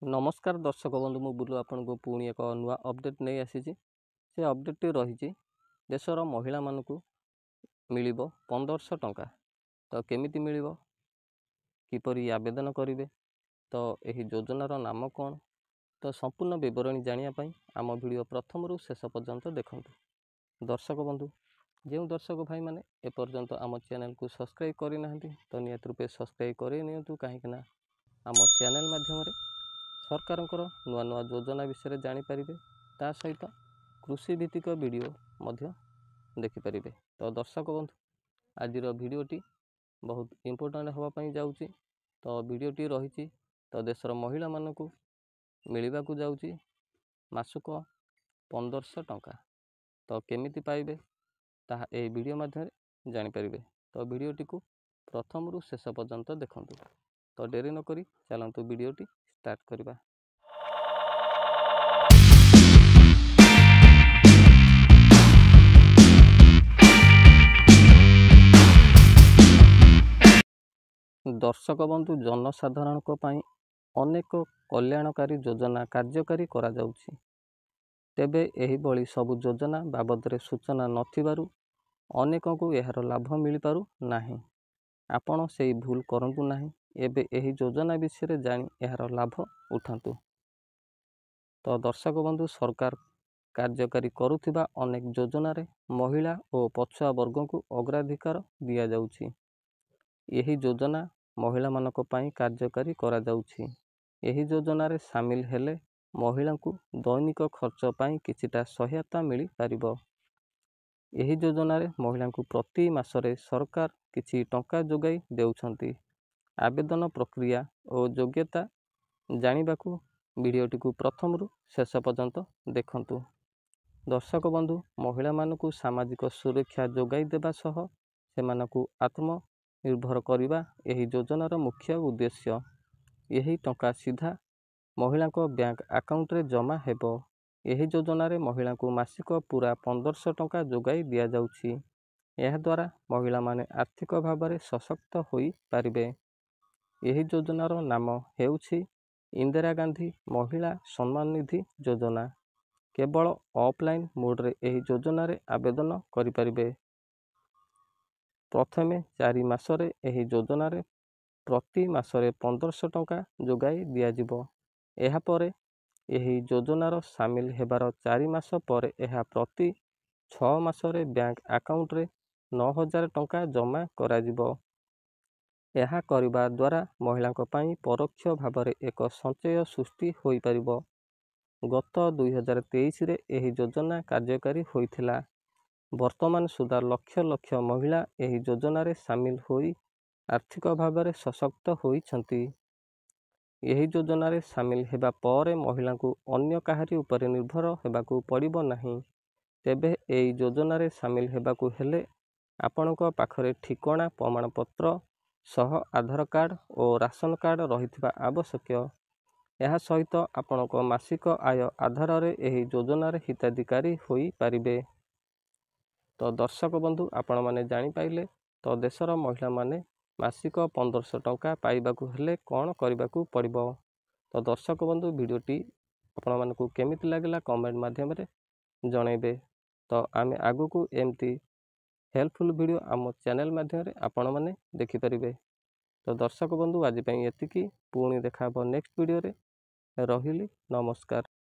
नमस्कार दर्शक बंधु मु बुलु आपको पुणी एक नुआ अपडेट नहीं आसी से अपडेट रही देशर महिला मानू मिल 1500 टंका तो केमिति मिल किपरि आवेदन करेंगे तो यही योजनार नाम कौन तो संपूर्ण विवरणी जानापी आम वीडियो प्रथम रु शेष पर्यंत देखूँ। दर्शक बंधु जो दर्शक भाई मैंने एपर्यंत आम चैनल को सब्सक्राइब करना तो निहत रूपे सब्सक्राइब कर कहीं आम चैनल माध्यम सरकार नुआ नुआ योजना विषय जानीपर ता सहित कृषि भित्तिक वीडियो देखिपारे। तो दर्शक बंधु आज भिडटी बहुत इम्पोर्टाट होगापी जाऊँगी। तो भिडटी रही तो देशर महिला मानू मिलवा जाऊँगी मासुक 1500 टंका तो केमिति पाइबे ताहा ए वीडियो माध्यम जानीपर। तो भिडटी को प्रथम रु शेष पर्यंत देखूँ। तो डेरी नक चलतु वीडियोटी स्टार्ट करवा। दर्शक बंधु जनसाधारण अनेक कल्याणकारी योजना कार्यकारी करा जाउछि। तेबे एही बळी सबु योजना बाबद सूचना नथिबारु अनेक को यार लाभ मिल पारु नाही। आपण से भूल करंतु नाही। एबे एही योजना विषय जानी यार लाभ उठांतु। तो दर्शक बंधु सरकार कार्यकारी करुथिबा अनेक योजना रे महिला और पछुआ वर्ग को अग्राधिकार दिया जाउछि। यही योजना महिला मानक पई कार्यकारी करा जाउछि। यही योजना रे शामिल हेले महिला को दैनिक खर्च पई किछिटा सहायता मिली पारिबो। यही योजना रे महिला को प्रति मासरे सरकार किछि टंका जोगाई देउछंती। आवेदन प्रक्रिया और योग्यता जानिबाकू वीडियोटी को प्रथम रु शेष पर्यंत देखंतु। दर्शक बंधु महिला मानकू सामाजिक सुरक्षा जोगाई देबा सह सेमानकू आत्मनिर्भर करने यही योजनार मुख्य उद्देश्य। यही टंका सीधा महिला को बैंक अकाउंट रे जमा हेबो। यही योजना रे महिला को मासिक पूरा 1500 टंका जोगाई दिया जाउछि। यह द्वारा महिला माने आर्थिक भाव में सशक्त होई पारिबे। यही योजनार नाम हेउछि इंदिरा गांधी महिला सम्मान निधि योजना। केवल ऑफलाइन मोड रे यही योजना रे आवेदन करिपारिबे। प्रथमे 4 मासरे यही योजना रे प्रति मासरे 1500 टंका जोगाई दियाजिबो। एहा परे यही योजनार सामिल हेबार 4 मास पर यह प्रति 6 मासरे बैंक अकाउंट रे 9000 टंका जमा कराजिबो। यह करिबा द्वारा महिला पई परोक्ष भाव में एक संचय सृष्टि होई परिबो। गत 2023 रे यही योजना कार्यकारी होइथिला। वर्तमान सुधा लक्ष लक्ष महिला यही योजना रे शामिल होई आर्थिक भाव में सशक्त होइछंती। यही योजना रे शामिल हेबा पर महिला को अन्य काहारी उपरे निर्भर हेबाकू पड़िबो नाही। तेबे एही योजना रे शामिल हेबाकू हेले आपणक पाखरे ठिकाना प्रमाणपत्र सह आधार कार्ड और राशन कार्ड रहिथिबा आवश्यक। यह सहित आपणक मासिक आय आधार रे एही योजना रे हिताधिकारी होई पारिबे। तो दर्शक बंधु आपण माने जानी पाइले। तो देशर महिला माने मासिक 1500 टंका पाइबाकू हेले कौन करबाकू पड़िबो। तो दर्शक बंधु वीडियोटी आपण मानकू केमिति लागला कमेंट माध्यम रे जणैबे। तो आमे आगु को एमती हेल्पफुल वीडियो आम चैनल माध्यम रे आपण माने देखि परिबे। तो दर्शक बंधु आज पई एतिकी पुणी देखा नेक्स्ट वीडियो रे। रहिली नमस्कार।